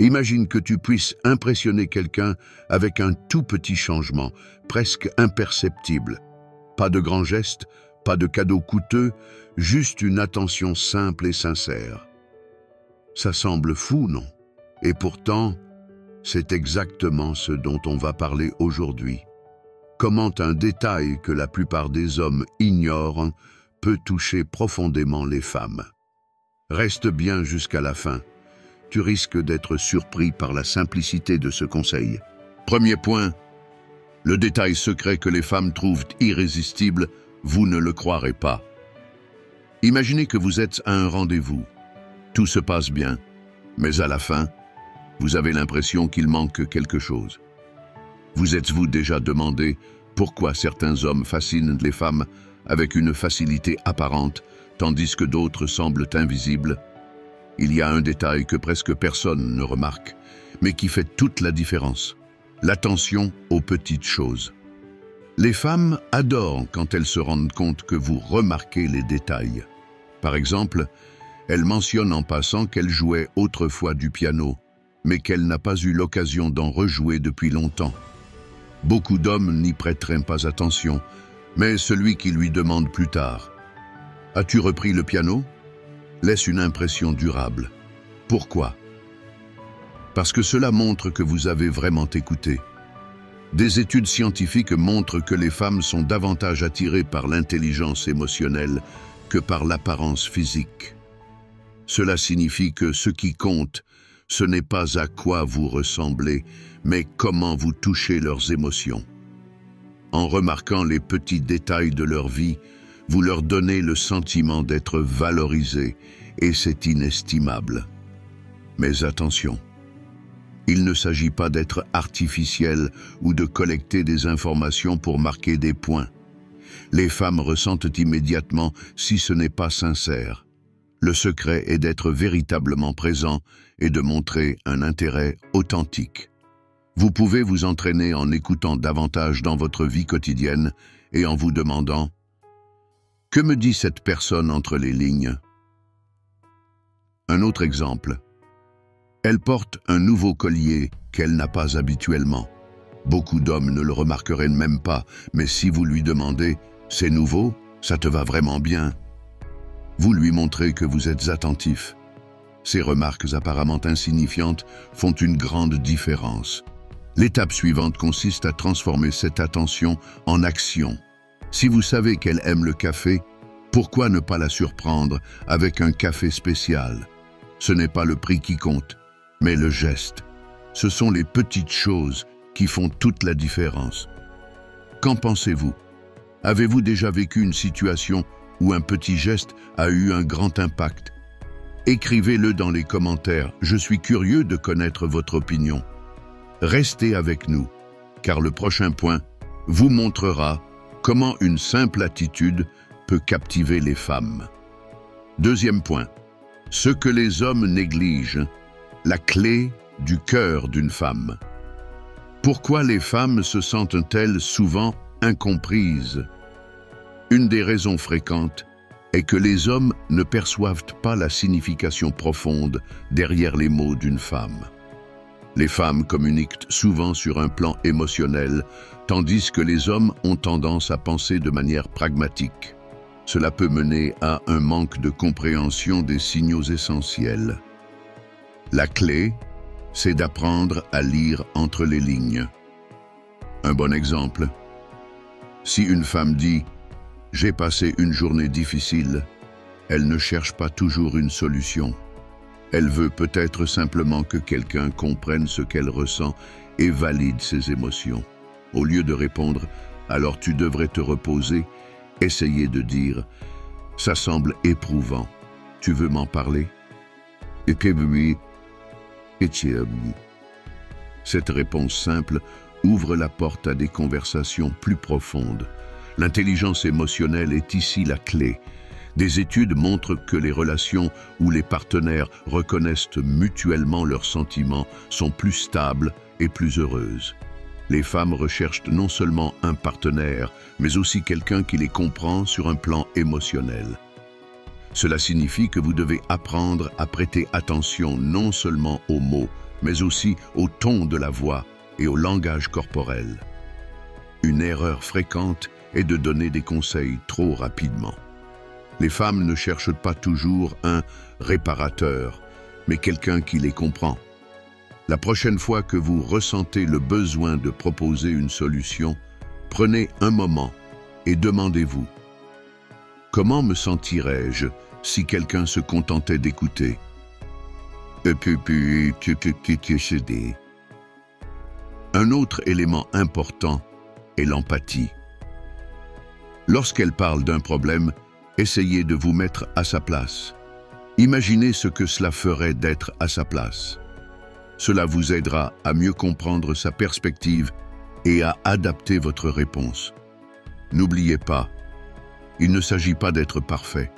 Imagine que tu puisses impressionner quelqu'un avec un tout petit changement, presque imperceptible. Pas de grands gestes, pas de cadeaux coûteux, juste une attention simple et sincère. Ça semble fou, non? Et pourtant, c'est exactement ce dont on va parler aujourd'hui. Comment un détail que la plupart des hommes ignorent peut toucher profondément les femmes. Reste bien jusqu'à la fin. Tu risques d'être surpris par la simplicité de ce conseil. Premier point, le détail secret que les femmes trouvent irrésistible, vous ne le croirez pas. Imaginez que vous êtes à un rendez-vous. Tout se passe bien, mais à la fin, vous avez l'impression qu'il manque quelque chose. Vous êtes-vous déjà demandé pourquoi certains hommes fascinent les femmes avec une facilité apparente, tandis que d'autres semblent invisibles? Il y a un détail que presque personne ne remarque, mais qui fait toute la différence. L'attention aux petites choses. Les femmes adorent quand elles se rendent compte que vous remarquez les détails. Par exemple, elles mentionnent en passant qu'elle jouait autrefois du piano, mais qu'elle n'a pas eu l'occasion d'en rejouer depuis longtemps. Beaucoup d'hommes n'y prêteraient pas attention, mais celui qui lui demande plus tard « As-tu repris le piano ?» laisse une impression durable. Pourquoi? Parce que cela montre que vous avez vraiment écouté. Des études scientifiques montrent que les femmes sont davantage attirées par l'intelligence émotionnelle que par l'apparence physique. Cela signifie que ce qui compte, ce n'est pas à quoi vous ressemblez, mais comment vous touchez leurs émotions. En remarquant les petits détails de leur vie, vous leur donnez le sentiment d'être valorisés, et c'est inestimable. Mais attention, il ne s'agit pas d'être artificiel ou de collecter des informations pour marquer des points. Les femmes ressentent immédiatement si ce n'est pas sincère. Le secret est d'être véritablement présent et de montrer un intérêt authentique. Vous pouvez vous entraîner en écoutant davantage dans votre vie quotidienne et en vous demandant « Que me dit cette personne entre les lignes ?» Un autre exemple. Elle porte un nouveau collier qu'elle n'a pas habituellement. Beaucoup d'hommes ne le remarqueraient même pas, mais si vous lui demandez « C'est nouveau, ça te va vraiment bien ?» vous lui montrez que vous êtes attentif. Ces remarques apparemment insignifiantes font une grande différence. L'étape suivante consiste à transformer cette attention en action. Si vous savez qu'elle aime le café, pourquoi ne pas la surprendre avec un café spécial? Ce n'est pas le prix qui compte, mais le geste. Ce sont les petites choses qui font toute la différence. Qu'en pensez-vous? Avez-vous déjà vécu une situation où un petit geste a eu un grand impact? Écrivez-le dans les commentaires, je suis curieux de connaître votre opinion. Restez avec nous, car le prochain point vous montrera comment une simple attitude peut captiver les femmes. Deuxième point, ce que les hommes négligent, la clé du cœur d'une femme. Pourquoi les femmes se sentent-elles souvent incomprises? Une des raisons fréquentes est que les hommes ne perçoivent pas la signification profonde derrière les mots d'une femme. Les femmes communiquent souvent sur un plan émotionnel, tandis que les hommes ont tendance à penser de manière pragmatique. Cela peut mener à un manque de compréhension des signaux essentiels. La clé, c'est d'apprendre à lire entre les lignes. Un bon exemple. Si une femme dit « J'ai passé une journée difficile », elle ne cherche pas toujours une solution. Elle veut peut-être simplement que quelqu'un comprenne ce qu'elle ressent et valide ses émotions. Au lieu de répondre « Alors tu devrais te reposer », essayez de dire « Ça semble éprouvant. Tu veux m'en parler ?» Et que oui, cette réponse simple ouvre la porte à des conversations plus profondes. L'intelligence émotionnelle est ici la clé. Des études montrent que les relations où les partenaires reconnaissent mutuellement leurs sentiments sont plus stables et plus heureuses. Les femmes recherchent non seulement un partenaire, mais aussi quelqu'un qui les comprend sur un plan émotionnel. Cela signifie que vous devez apprendre à prêter attention non seulement aux mots, mais aussi au ton de la voix et au langage corporel. Une erreur fréquente est de donner des conseils trop rapidement. Les femmes ne cherchent pas toujours un réparateur, mais quelqu'un qui les comprend. La prochaine fois que vous ressentez le besoin de proposer une solution, prenez un moment et demandez-vous: comment me sentirais-je si quelqu'un se contentait d'écouter? Un autre élément important est l'empathie. Lorsqu'elle parle d'un problème, essayez de vous mettre à sa place. Imaginez ce que cela ferait d'être à sa place. Cela vous aidera à mieux comprendre sa perspective et à adapter votre réponse. N'oubliez pas, il ne s'agit pas d'être parfait.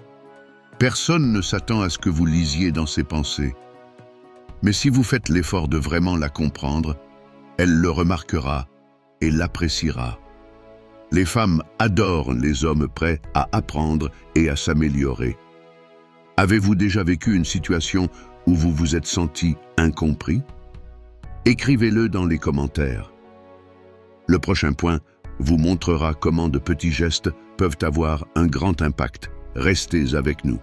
Personne ne s'attend à ce que vous lisiez dans ses pensées. Mais si vous faites l'effort de vraiment la comprendre, elle le remarquera et l'appréciera. Les femmes adorent les hommes prêts à apprendre et à s'améliorer. Avez-vous déjà vécu une situation où vous vous êtes senti incompris? Écrivez-le dans les commentaires. Le prochain point vous montrera comment de petits gestes peuvent avoir un grand impact. Restez avec nous.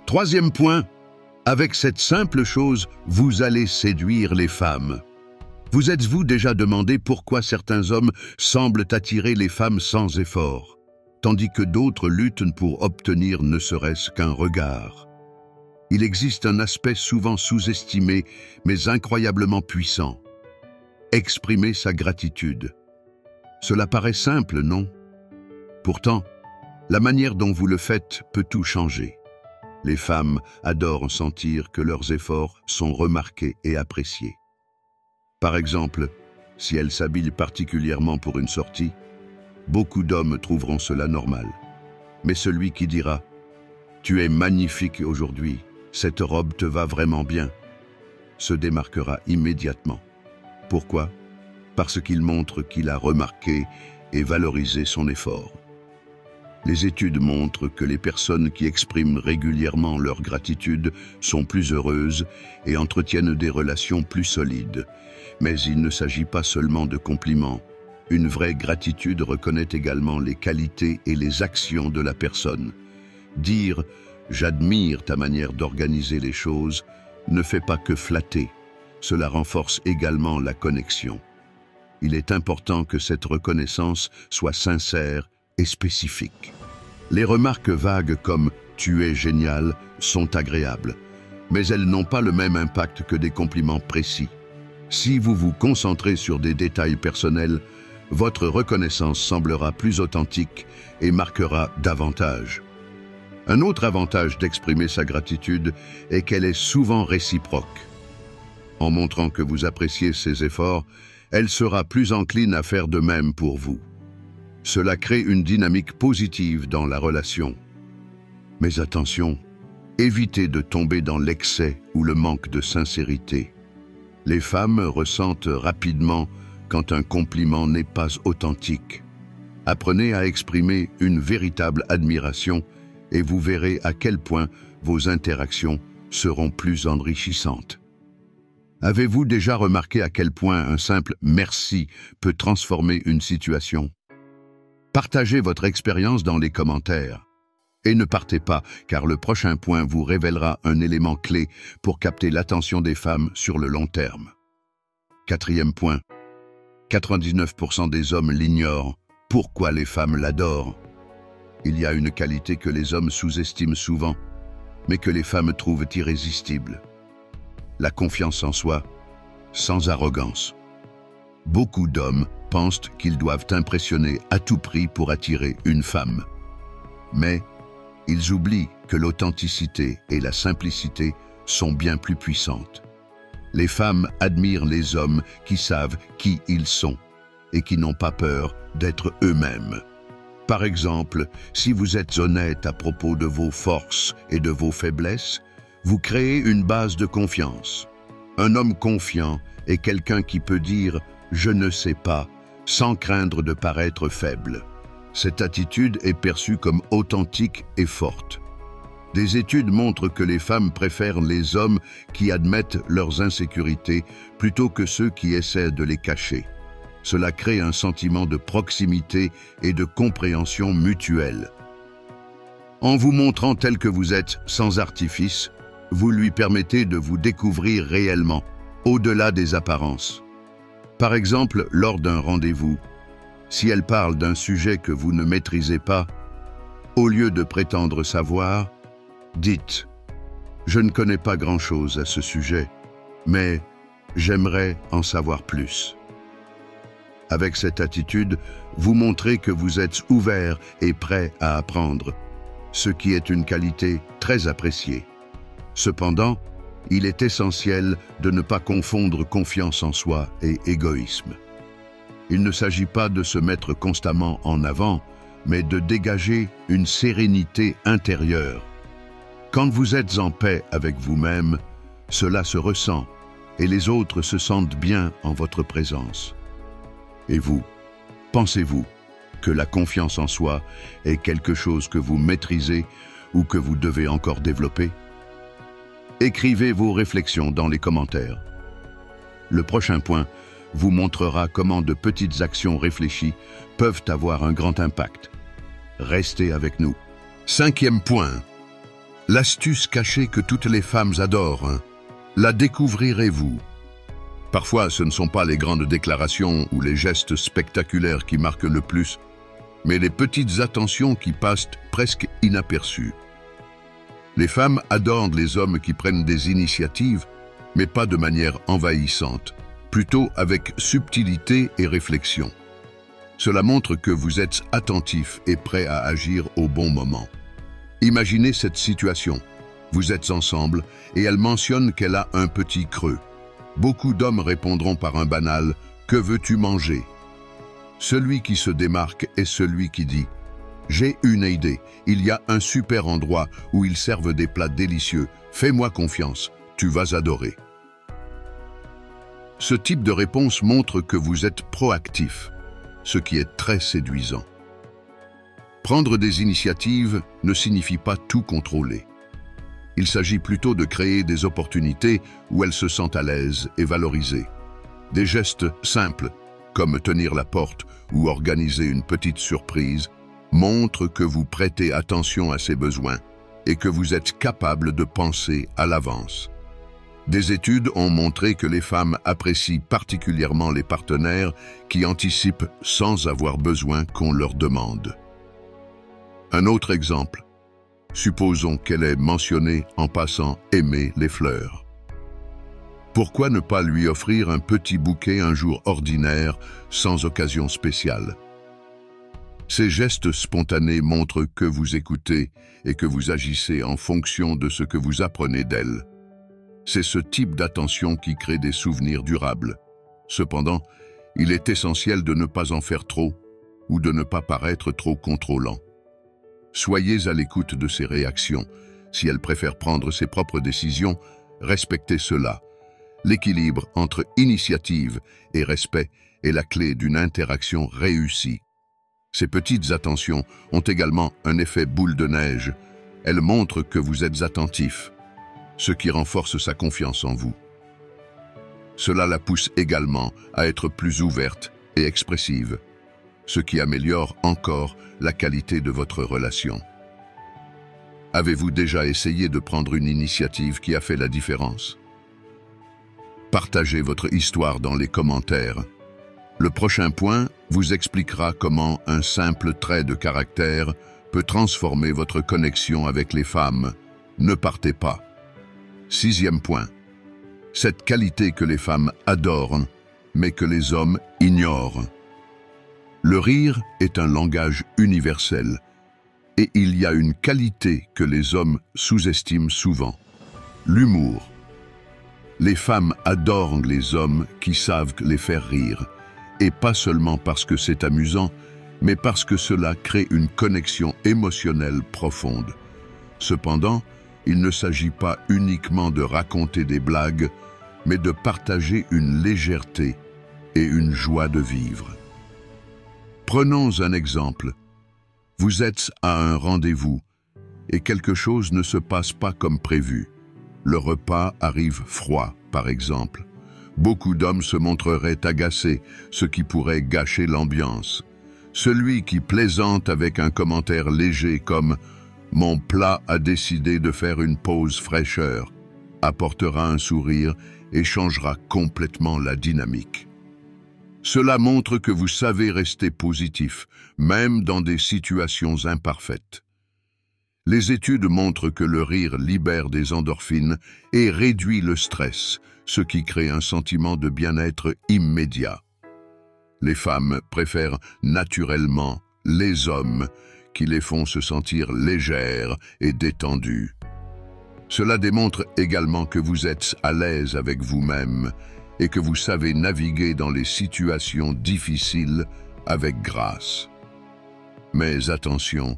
Troisième point, avec cette simple chose, vous allez séduire les femmes. Vous êtes-vous déjà demandé pourquoi certains hommes semblent attirer les femmes sans effort, tandis que d'autres luttent pour obtenir ne serait-ce qu'un regard? Il existe un aspect souvent sous-estimé, mais incroyablement puissant. Exprimer sa gratitude. Cela paraît simple, non? Pourtant, la manière dont vous le faites peut tout changer. Les femmes adorent sentir que leurs efforts sont remarqués et appréciés. Par exemple, si elles s'habillent particulièrement pour une sortie, beaucoup d'hommes trouveront cela normal. Mais celui qui dira « Tu es magnifique aujourd'hui, cette robe te va vraiment bien », se démarquera immédiatement. Pourquoi? Parce qu'il montre qu'il a remarqué et valorisé son effort. Les études montrent que les personnes qui expriment régulièrement leur gratitude sont plus heureuses et entretiennent des relations plus solides. Mais il ne s'agit pas seulement de compliments. Une vraie gratitude reconnaît également les qualités et les actions de la personne. Dire « j'admire ta manière d'organiser les choses » ne fait pas que flatter. Cela renforce également la connexion. Il est important que cette reconnaissance soit sincère et spécifique. Les remarques vagues comme « tu es génial » sont agréables, mais elles n'ont pas le même impact que des compliments précis. Si vous vous concentrez sur des détails personnels, votre reconnaissance semblera plus authentique et marquera davantage. Un autre avantage d'exprimer sa gratitude est qu'elle est souvent réciproque. En montrant que vous appréciez ses efforts, elle sera plus encline à faire de même pour vous. Cela crée une dynamique positive dans la relation. Mais attention, évitez de tomber dans l'excès ou le manque de sincérité. Les femmes ressentent rapidement quand un compliment n'est pas authentique. Apprenez à exprimer une véritable admiration et vous verrez à quel point vos interactions seront plus enrichissantes. Avez-vous déjà remarqué à quel point un simple « merci » peut transformer une situation? Partagez votre expérience dans les commentaires. Et ne partez pas, car le prochain point vous révélera un élément clé pour capter l'attention des femmes sur le long terme. Quatrième point. 99% des hommes l'ignorent. Pourquoi les femmes l'adorent? Il y a une qualité que les hommes sous-estiment souvent, mais que les femmes trouvent irrésistible. La confiance en soi, sans arrogance. Beaucoup d'hommes pensent qu'ils doivent impressionner à tout prix pour attirer une femme. Mais ils oublient que l'authenticité et la simplicité sont bien plus puissantes. Les femmes admirent les hommes qui savent qui ils sont et qui n'ont pas peur d'être eux-mêmes. Par exemple, si vous êtes honnête à propos de vos forces et de vos faiblesses, vous créez une base de confiance. Un homme confiant est quelqu'un qui peut dire « je ne sais pas » sans craindre de paraître faible. Cette attitude est perçue comme authentique et forte. Des études montrent que les femmes préfèrent les hommes qui admettent leurs insécurités plutôt que ceux qui essaient de les cacher. Cela crée un sentiment de proximité et de compréhension mutuelle. En vous montrant tel que vous êtes, sans artifice, vous lui permettez de vous découvrir réellement, au-delà des apparences. Par exemple, lors d'un rendez-vous, si elle parle d'un sujet que vous ne maîtrisez pas, au lieu de prétendre savoir, dites « Je ne connais pas grand-chose à ce sujet, mais j'aimerais en savoir plus ». Avec cette attitude, vous montrez que vous êtes ouvert et prêt à apprendre, ce qui est une qualité très appréciée. Cependant, il est essentiel de ne pas confondre confiance en soi et égoïsme. Il ne s'agit pas de se mettre constamment en avant, mais de dégager une sérénité intérieure. Quand vous êtes en paix avec vous-même, cela se ressent et les autres se sentent bien en votre présence. Et vous, pensez-vous que la confiance en soi est quelque chose que vous maîtrisez ou que vous devez encore développer? Écrivez vos réflexions dans les commentaires. Le prochain point vous montrera comment de petites actions réfléchies peuvent avoir un grand impact. Restez avec nous. 5e point. L'astuce cachée que toutes les femmes adorent. La découvrirez-vous? Parfois, ce ne sont pas les grandes déclarations ou les gestes spectaculaires qui marquent le plus, mais les petites attentions qui passent presque inaperçues. Les femmes adorent les hommes qui prennent des initiatives, mais pas de manière envahissante, plutôt avec subtilité et réflexion. Cela montre que vous êtes attentif et prêt à agir au bon moment. Imaginez cette situation. Vous êtes ensemble et elle mentionne qu'elle a un petit creux. Beaucoup d'hommes répondront par un banal « Que veux-tu manger ?» Celui qui se démarque est celui qui dit « J'ai une idée, il y a un super endroit où ils servent des plats délicieux, fais-moi confiance, tu vas adorer. » Ce type de réponse montre que vous êtes proactif, ce qui est très séduisant. Prendre des initiatives ne signifie pas tout contrôler. Il s'agit plutôt de créer des opportunités où elles se sentent à l'aise et valorisées. Des gestes simples, comme tenir la porte ou organiser une petite surprise, montrent que vous prêtez attention à ses besoins et que vous êtes capable de penser à l'avance. Des études ont montré que les femmes apprécient particulièrement les partenaires qui anticipent sans avoir besoin qu'on leur demande. Un autre exemple. Supposons qu'elle ait mentionné en passant aimer les fleurs. Pourquoi ne pas lui offrir un petit bouquet un jour ordinaire, sans occasion spéciale? Ces gestes spontanés montrent que vous écoutez et que vous agissez en fonction de ce que vous apprenez d'elle. C'est ce type d'attention qui crée des souvenirs durables. Cependant, il est essentiel de ne pas en faire trop ou de ne pas paraître trop contrôlant. Soyez à l'écoute de ses réactions. Si elle préfère prendre ses propres décisions, respectez cela. L'équilibre entre initiative et respect est la clé d'une interaction réussie. Ces petites attentions ont également un effet boule de neige. Elles montrent que vous êtes attentif, ce qui renforce sa confiance en vous. Cela la pousse également à être plus ouverte et expressive, ce qui améliore encore la qualité de votre relation. Avez-vous déjà essayé de prendre une initiative qui a fait la différence? Partagez votre histoire dans les commentaires. Le prochain point vous expliquera comment un simple trait de caractère peut transformer votre connexion avec les femmes. Ne partez pas. 6e point. Cette qualité que les femmes adorent, mais que les hommes ignorent. Le rire est un langage universel, et il y a une qualité que les hommes sous-estiment souvent, l'humour. Les femmes adorent les hommes qui savent les faire rire, et pas seulement parce que c'est amusant, mais parce que cela crée une connexion émotionnelle profonde. Cependant, il ne s'agit pas uniquement de raconter des blagues, mais de partager une légèreté et une joie de vivre. Prenons un exemple. Vous êtes à un rendez-vous et quelque chose ne se passe pas comme prévu. Le repas arrive froid, par exemple. Beaucoup d'hommes se montreraient agacés, ce qui pourrait gâcher l'ambiance. Celui qui plaisante avec un commentaire léger comme « Mon plat a décidé de faire une pause fraîcheur » apportera un sourire et changera complètement la dynamique. Cela montre que vous savez rester positif, même dans des situations imparfaites. Les études montrent que le rire libère des endorphines et réduit le stress, ce qui crée un sentiment de bien-être immédiat. Les femmes préfèrent naturellement les hommes qui les font se sentir légères et détendues. Cela démontre également que vous êtes à l'aise avec vous-même et que vous savez naviguer dans les situations difficiles avec grâce. Mais attention,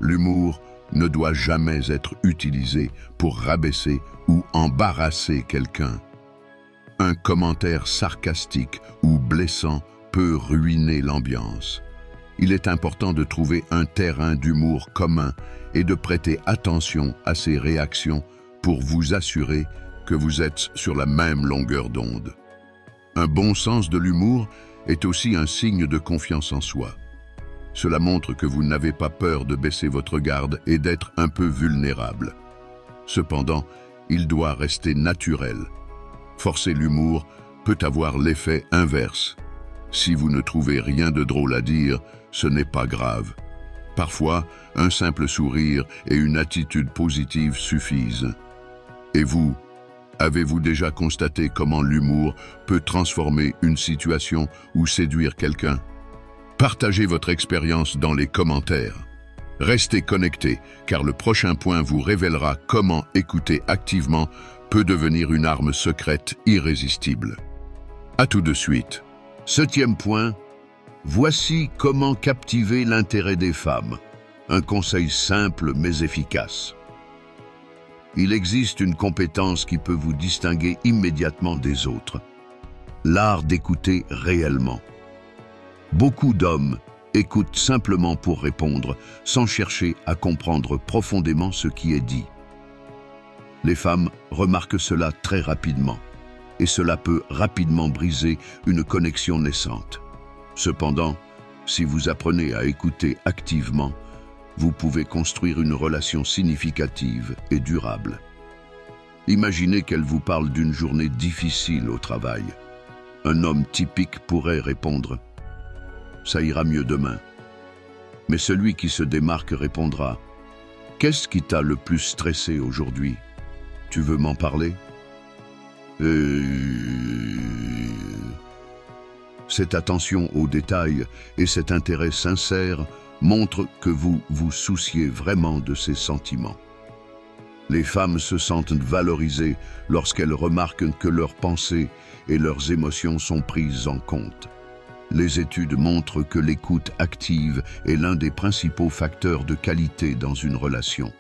l'humour ne doit jamais être utilisé pour rabaisser ou embarrasser quelqu'un. Un commentaire sarcastique ou blessant peut ruiner l'ambiance. Il est important de trouver un terrain d'humour commun et de prêter attention à ces réactions pour vous assurer que vous êtes sur la même longueur d'onde. Un bon sens de l'humour est aussi un signe de confiance en soi. Cela montre que vous n'avez pas peur de baisser votre garde et d'être un peu vulnérable. Cependant, il doit rester naturel. Forcer l'humour peut avoir l'effet inverse. Si vous ne trouvez rien de drôle à dire, ce n'est pas grave. Parfois, un simple sourire et une attitude positive suffisent. Et vous, avez-vous déjà constaté comment l'humour peut transformer une situation ou séduire quelqu'un? Partagez votre expérience dans les commentaires. Restez connectés, car le prochain point vous révélera comment écouter activement peut devenir une arme secrète irrésistible. À tout de suite. 7e point. Voici comment captiver l'intérêt des femmes. Un conseil simple mais efficace. Il existe une compétence qui peut vous distinguer immédiatement des autres. L'art d'écouter réellement. Beaucoup d'hommes écoutent simplement pour répondre, sans chercher à comprendre profondément ce qui est dit. Les femmes remarquent cela très rapidement, et cela peut rapidement briser une connexion naissante. Cependant, si vous apprenez à écouter activement, vous pouvez construire une relation significative et durable. Imaginez qu'elle vous parle d'une journée difficile au travail. Un homme typique pourrait répondre « Ça ira mieux demain ». Mais celui qui se démarque répondra « Qu'est-ce qui t'a le plus stressé aujourd'hui? Tu veux m'en parler ?» Cette attention aux détails et cet intérêt sincère montrent que vous vous souciez vraiment de ses sentiments. Les femmes se sentent valorisées lorsqu'elles remarquent que leurs pensées et leurs émotions sont prises en compte. Les études montrent que l'écoute active est l'un des principaux facteurs de qualité dans une relation.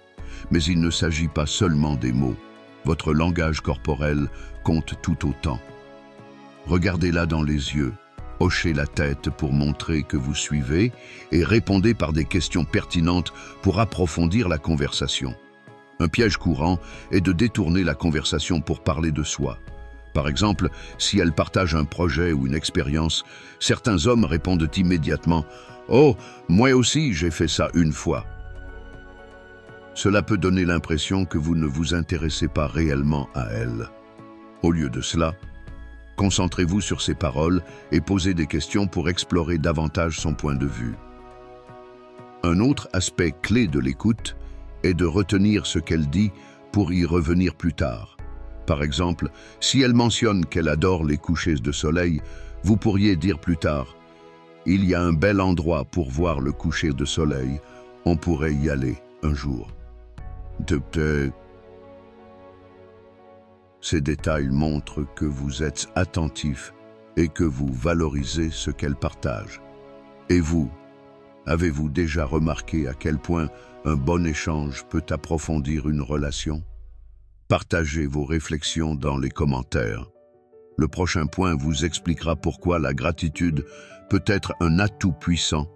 Mais il ne s'agit pas seulement des mots. Votre langage corporel compte tout autant. Regardez-la dans les yeux, hochez la tête pour montrer que vous suivez et répondez par des questions pertinentes pour approfondir la conversation. Un piège courant est de détourner la conversation pour parler de soi. Par exemple, si elle partage un projet ou une expérience, certains hommes répondent immédiatement « Oh, moi aussi j'ai fait ça une fois ». Cela peut donner l'impression que vous ne vous intéressez pas réellement à elle. Au lieu de cela, concentrez-vous sur ses paroles et posez des questions pour explorer davantage son point de vue. Un autre aspect clé de l'écoute est de retenir ce qu'elle dit pour y revenir plus tard. Par exemple, si elle mentionne qu'elle adore les couchers de soleil, vous pourriez dire plus tard « Il y a un bel endroit pour voir le coucher de soleil, on pourrait y aller un jour. » Ces détails montrent que vous êtes attentif et que vous valorisez ce qu'elle partage. Et vous, avez-vous déjà remarqué à quel point un bon échange peut approfondir une relation? Partagez vos réflexions dans les commentaires. Le prochain point vous expliquera pourquoi la gratitude peut être un atout puissant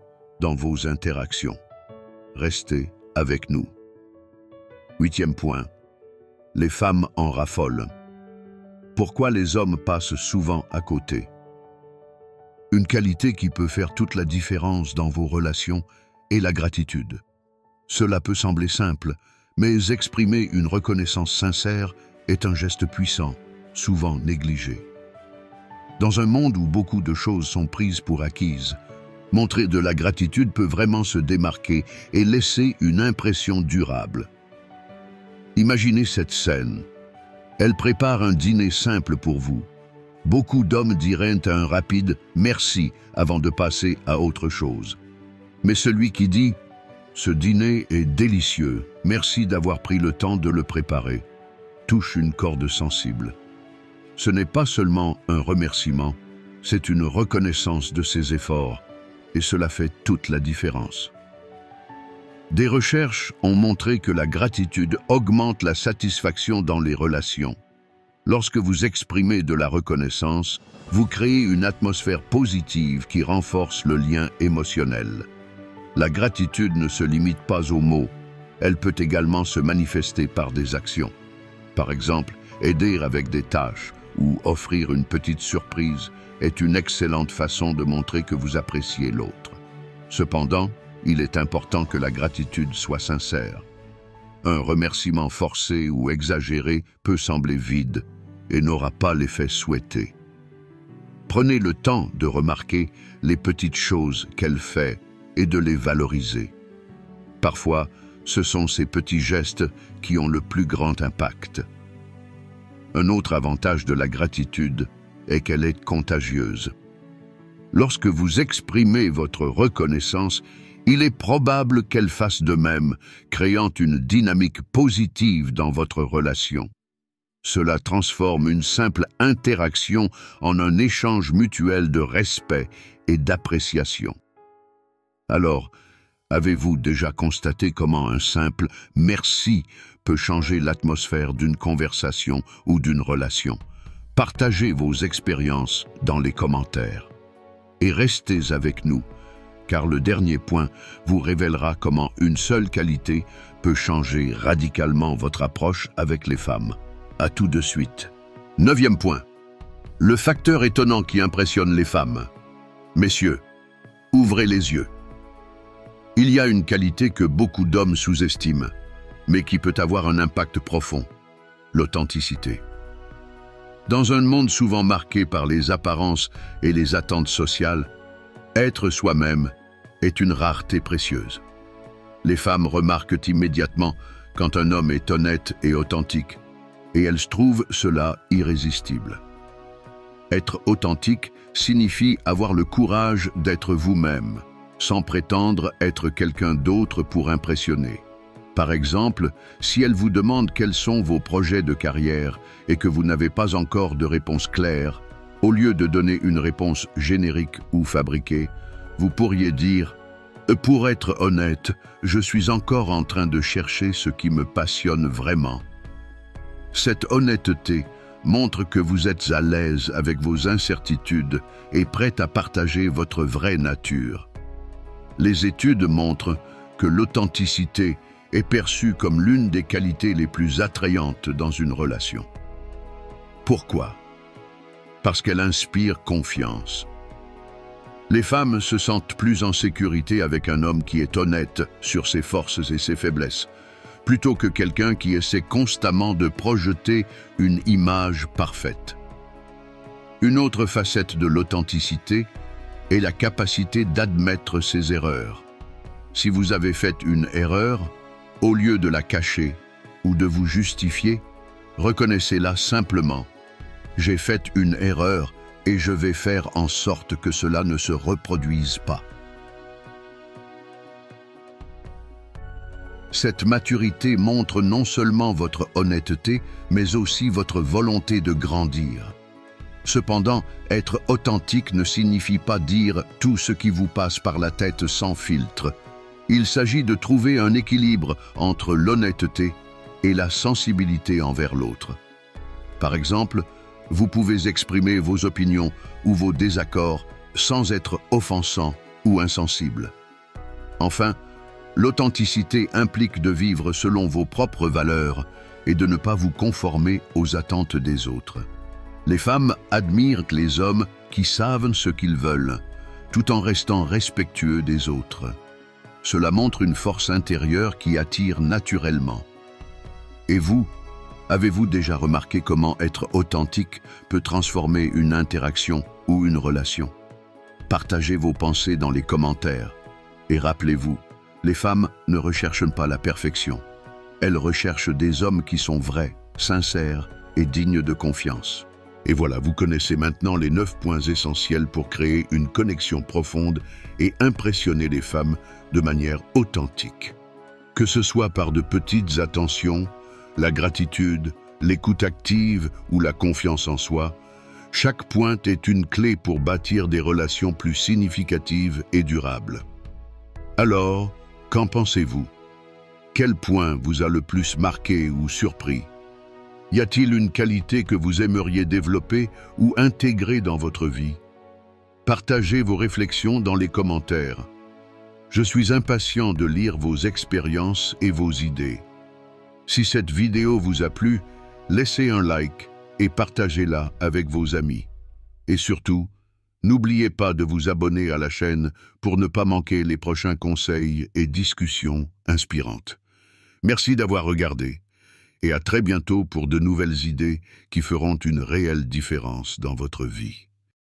dans vos interactions. Restez avec nous. 8e point. Les femmes en raffolent. Pourquoi les hommes passent souvent à côté? Une qualité qui peut faire toute la différence dans vos relations est la gratitude. Cela peut sembler simple, mais exprimer une reconnaissance sincère est un geste puissant, souvent négligé. Dans un monde où beaucoup de choses sont prises pour acquises, montrer de la gratitude peut vraiment se démarquer et laisser une impression durable. Imaginez cette scène. Elle prépare un dîner simple pour vous. Beaucoup d'hommes diraient un rapide « merci » avant de passer à autre chose. Mais celui qui dit « ce dîner est délicieux, merci d'avoir pris le temps de le préparer » touche une corde sensible. Ce n'est pas seulement un remerciement, c'est une reconnaissance de ses efforts, et cela fait toute la différence. Des recherches ont montré que la gratitude augmente la satisfaction dans les relations. Lorsque vous exprimez de la reconnaissance, vous créez une atmosphère positive qui renforce le lien émotionnel. La gratitude ne se limite pas aux mots, elle peut également se manifester par des actions. Par exemple, aider avec des tâches ou offrir une petite surprise est une excellente façon de montrer que vous appréciez l'autre. Cependant, il est important que la gratitude soit sincère. Un remerciement forcé ou exagéré peut sembler vide et n'aura pas l'effet souhaité. Prenez le temps de remarquer les petites choses qu'elle fait et de les valoriser. Parfois, ce sont ces petits gestes qui ont le plus grand impact. Un autre avantage de la gratitude est qu'elle est contagieuse. Lorsque vous exprimez votre reconnaissance, il est probable qu'elle fasse de même, créant une dynamique positive dans votre relation. Cela transforme une simple interaction en un échange mutuel de respect et d'appréciation. Alors, avez-vous déjà constaté comment un simple « merci » peut changer l'atmosphère d'une conversation ou d'une relation? Partagez vos expériences dans les commentaires. Et restez avec nous, car le dernier point vous révélera comment une seule qualité peut changer radicalement votre approche avec les femmes. À tout de suite. 9e point. Le facteur étonnant qui impressionne les femmes. Messieurs, ouvrez les yeux. Il y a une qualité que beaucoup d'hommes sous-estiment, mais qui peut avoir un impact profond, l'authenticité. Dans un monde souvent marqué par les apparences et les attentes sociales, être soi-même est une rareté précieuse. Les femmes remarquent immédiatement quand un homme est honnête et authentique, et elles trouvent cela irrésistible. Être authentique signifie avoir le courage d'être vous-même, sans prétendre être quelqu'un d'autre pour impressionner. Par exemple, si elle vous demande quels sont vos projets de carrière et que vous n'avez pas encore de réponse claire, au lieu de donner une réponse générique ou fabriquée, vous pourriez dire « Pour être honnête, je suis encore en train de chercher ce qui me passionne vraiment. » Cette honnêteté montre que vous êtes à l'aise avec vos incertitudes et prête à partager votre vraie nature. Les études montrent que l'authenticité est perçue comme l'une des qualités les plus attrayantes dans une relation. Pourquoi? Parce qu'elle inspire confiance. Les femmes se sentent plus en sécurité avec un homme qui est honnête sur ses forces et ses faiblesses, plutôt que quelqu'un qui essaie constamment de projeter une image parfaite. Une autre facette de l'authenticité est la capacité d'admettre ses erreurs. Si vous avez fait une erreur, au lieu de la cacher ou de vous justifier, reconnaissez-la simplement. J'ai fait une erreur et je vais faire en sorte que cela ne se reproduise pas. Cette maturité montre non seulement votre honnêteté, mais aussi votre volonté de grandir. Cependant, être authentique ne signifie pas dire tout ce qui vous passe par la tête sans filtre. Il s'agit de trouver un équilibre entre l'honnêteté et la sensibilité envers l'autre. Par exemple, vous pouvez exprimer vos opinions ou vos désaccords sans être offensant ou insensible. Enfin, L'authenticité implique de vivre selon vos propres valeurs et de ne pas vous conformer aux attentes des autres. Les femmes admirent les hommes qui savent ce qu'ils veulent, tout en restant respectueux des autres. Cela montre une force intérieure qui attire naturellement. Et vous, avez-vous déjà remarqué comment être authentique peut transformer une interaction ou une relation? Partagez vos pensées dans les commentaires. Et rappelez-vous, les femmes ne recherchent pas la perfection. Elles recherchent des hommes qui sont vrais, sincères et dignes de confiance. Et voilà, vous connaissez maintenant les 9 points essentiels pour créer une connexion profonde et impressionner les femmes de manière authentique. Que ce soit par de petites attentions, la gratitude, l'écoute active ou la confiance en soi, chaque point est une clé pour bâtir des relations plus significatives et durables. Alors, qu'en pensez-vous? Quel point vous a le plus marqué ou surpris? Y a-t-il une qualité que vous aimeriez développer ou intégrer dans votre vie? Partagez vos réflexions dans les commentaires. Je suis impatient de lire vos expériences et vos idées. Si cette vidéo vous a plu, laissez un like et partagez-la avec vos amis. Et surtout, n'oubliez pas de vous abonner à la chaîne pour ne pas manquer les prochains conseils et discussions inspirantes. Merci d'avoir regardé et à très bientôt pour de nouvelles idées qui feront une réelle différence dans votre vie.